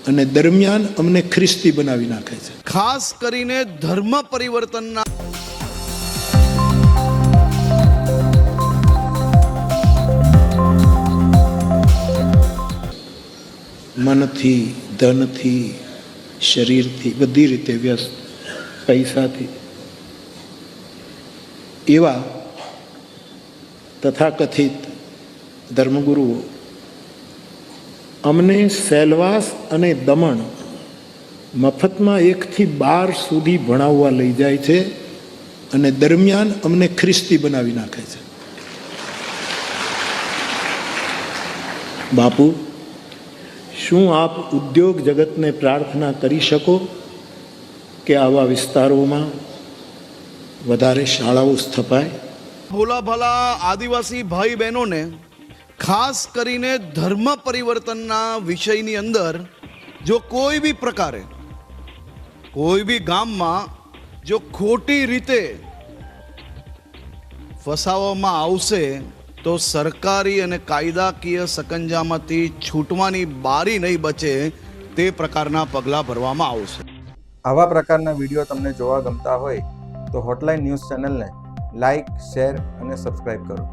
અને દરમિયાન અમને ખ્રિસ્તી બનાવી નાખે છે. ખાસ કરીને ધર્મ પરિવર્તનના મનથી, ધનથી, શરીરથી, બધી રીતે વ્યસ્ત, પૈસાથી, એવા તથાકથિત ધર્મગુરુઓ અમને સેલવાસ અને દમણ મફતમાં 1 થી 12 સુધી ભણાવવા લઈ જાય છે અને દરમિયાન અમને ખ્રિસ્તી બનાવી નાખે છે. બાપુ, શું આપ ઉદ્યોગ જગતને પ્રાર્થના કરી શકો કે આવા વિસ્તારોમાં વધારે શાળાઓ સ્થપાય? ભોલા ભાલા આદિવાસી ભાઈ બહેનોને ખાસ કરીને ધર્મ પરિવર્તનના વિષયની અંદર જો કોઈ બી પ્રકારે કોઈ બી ગામમાં જો ખોટી રીતે ફસાવવામાં આવશે તો સરકારી અને કાયદાકીય સકંજામાંથી છૂટવાની બારી નહીં બચે તે પ્રકારના પગલાં ભરવામાં આવશે. આવા પ્રકારના વિડીયો તમને જોવા ગમતા હોય તો હોટલાઇન ન્યૂઝ ચેનલને લાઇક, શેર અને સબસ્ક્રાઇબ કરો.